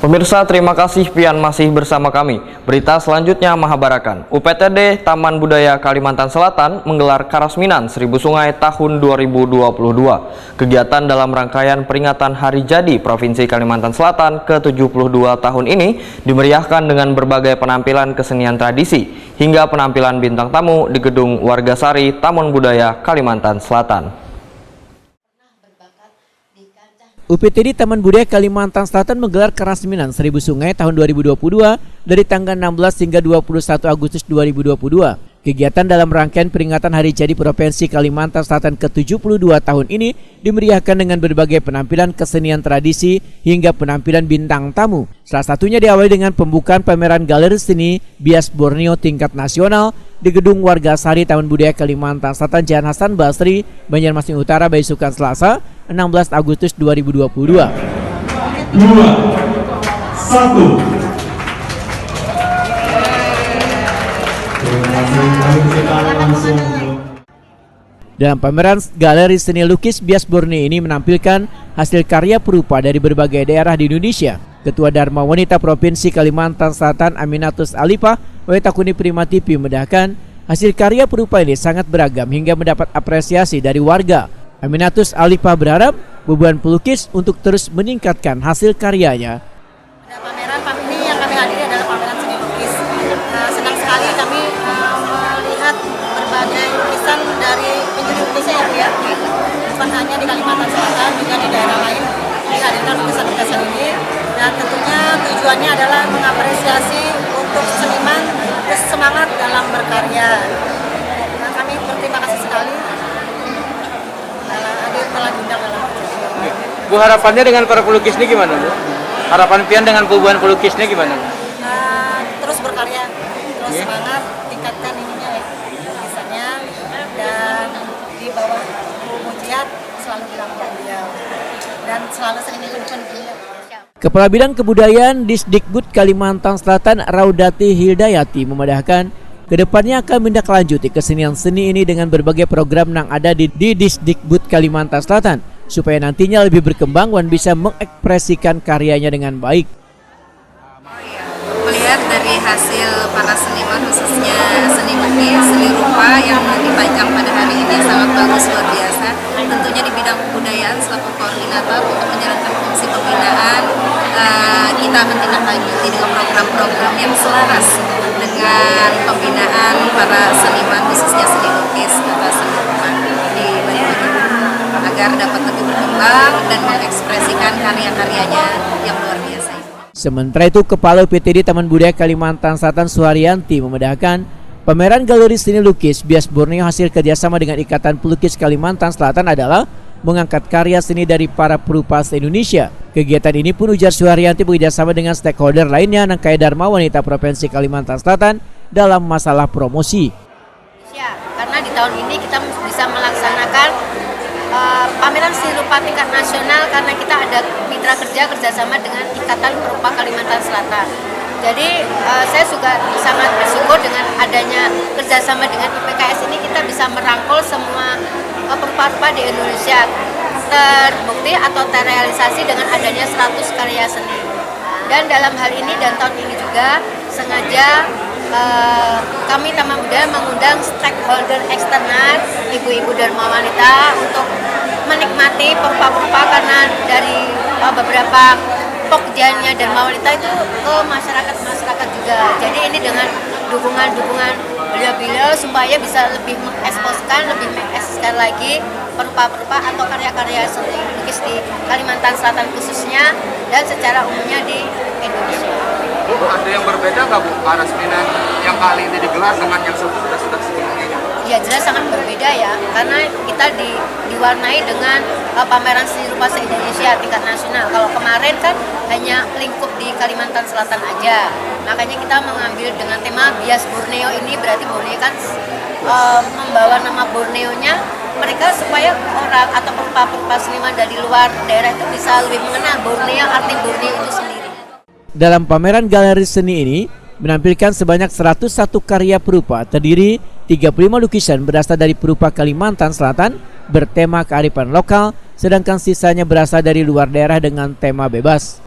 Pemirsa, terima kasih pian masih bersama kami. Berita selanjutnya Mahabarakan. UPTD Taman Budaya Kalimantan Selatan menggelar Karasminan Seribu Sungai tahun 2022. Kegiatan dalam rangkaian peringatan Hari Jadi Provinsi Kalimantan Selatan ke-72 tahun ini dimeriahkan dengan berbagai penampilan kesenian tradisi hingga penampilan bintang tamu di Gedung Wargasari Taman Budaya Kalimantan Selatan. UPTD Taman Budaya Kalimantan Selatan menggelar Karasminan Seribu Sungai tahun 2022 dari tanggal 16 hingga 21 Agustus 2022. Kegiatan dalam rangkaian peringatan Hari Jadi Provinsi Kalimantan Selatan ke-72 tahun ini dimeriahkan dengan berbagai penampilan kesenian tradisi hingga penampilan bintang tamu. Salah satunya diawali dengan pembukaan pameran galeri seni bias Borneo tingkat nasional di Gedung Wargasari Taman Budaya Kalimantan Selatan Jalan Hasan Basri, Banjarmasin Utara, Baisukan, Selasa 16 Agustus 2022. 2, 1. Dalam pameran galeri seni lukis bias Borneo ini menampilkan hasil karya perupa dari berbagai daerah di Indonesia. Ketua Dharma Wanita Provinsi Kalimantan Selatan Aminatus Alifah Wetakuni Prima TV memedahkan hasil karya perupa ini sangat beragam hingga mendapat apresiasi dari warga. Aminatus Alifah berharap beban pelukis untuk terus meningkatkan hasil karyanya. Pameran ini yang kami hadiri adalah pameran seni lukis. Senang sekali kami melihat berbagai lukisan dari penjuru Indonesia ya, bukan hanya di Kalimantan Selatan, juga di daerah lain dihadirkan lukisan-lukisan ini. Dan tentunya tujuannya adalah mengapresiasi untuk seniman terus semangat dalam berkarya. Nah, kami berterima kasih sekali telah diundang dalam. Bu, harapannya dengan para pelukis ini gimana, Bu? Harapan pian dengan perubahan pelukisnya gimana, Bu? Terus berkarya, terus semangat, tingkatkan ininya ya, lukisannya, dan di bawah mujiat selalu bilang beliau dan selalu sering menunjukkan beliau. Kepala Bidang Kebudayaan Disdikbud Kalimantan Selatan Raudati Hidayati memedahkan kedepannya akan menindaklanjuti kesenian seni ini dengan berbagai program yang ada di Disdikbud Kalimantan Selatan supaya nantinya lebih berkembang dan bisa mengekspresikan karyanya dengan baik. Melihat dari hasil para seniman khususnya seni lukis, seni rupa yang dipajang pada hari ini sangat bagus, luar biasa. Tentunya di bidang kebudayaan selaku koordinator untuk menjalankan fungsi pembinaan, kita menindaklanjuti dengan program-program yang selaras dengan pembinaan para seniman khususnya seni lukis atau seni rupa di Banyuwangi agar dapat lebih berkembang dan mengekspresikan karya-karyanya yang luar biasa. Sementara itu, Kepala UPTD Taman Budaya Kalimantan Selatan Suharyanti memedahkan pameran galeri seni lukis bias Borneo hasil kerjasama dengan Ikatan Pelukis Kalimantan Selatan adalah mengangkat karya seni dari para perupa se-Indonesia. Kegiatan ini pun ujar Suharyanti bekerjasama dengan stakeholder lainnya Nangkai Dharma Wanita Provinsi Kalimantan Selatan dalam masalah promosi. Ya, karena di tahun ini kita bisa melaksanakan pameran seni rupa tingkat nasional karena kita ada mitra kerjasama dengan Ikatan Perupa Kalimantan Selatan. Jadi saya juga sangat bersyukur dengan adanya kerjasama dengan IPKS ini kita bisa merangkul semua perupa-perupa di Indonesia, terbukti atau terrealisasi dengan adanya 100 karya seni. Dan dalam hal ini dan tahun ini juga sengaja kami Taman Budaya mengundang stakeholder eksternal, ibu-ibu Dharma Wanita untuk menikmati perupa-perupa karena dari beberapa pekerjaannya Dharma Wanita itu ke masyarakat juga. Jadi ini dengan dukungan beliau-beliau supaya bisa lebih mengeksposkan, lebih mengeksposkan lagi perupa-perupa atau karya-karya seni lukis di Kalimantan Selatan khususnya dan secara umumnya di Indonesia. Bu, ada yang berbeda nggak, Bu, Karasminan yang kali ini digelar dengan yang sudah sebelumnya? Ya jelas sangat berbeda ya, karena kita diwarnai dengan pameran seni rupa se-Indonesia tingkat nasional. Kalau kemarin kan hanya lingkup di Kalimantan Selatan aja, makanya kita mengambil dengan tema bias Borneo ini, berarti Borneo kan membawa nama Borneo-nya mereka supaya orang atau perupa-perupa seniman dari luar daerah itu bisa lebih mengenal Borneo, arti Borneo itu sendiri. Dalam pameran galeri seni ini menampilkan sebanyak 101 karya perupa terdiri 35 lukisan berasal dari perupa Kalimantan Selatan bertema kearifan lokal, sedangkan sisanya berasal dari luar daerah dengan tema bebas.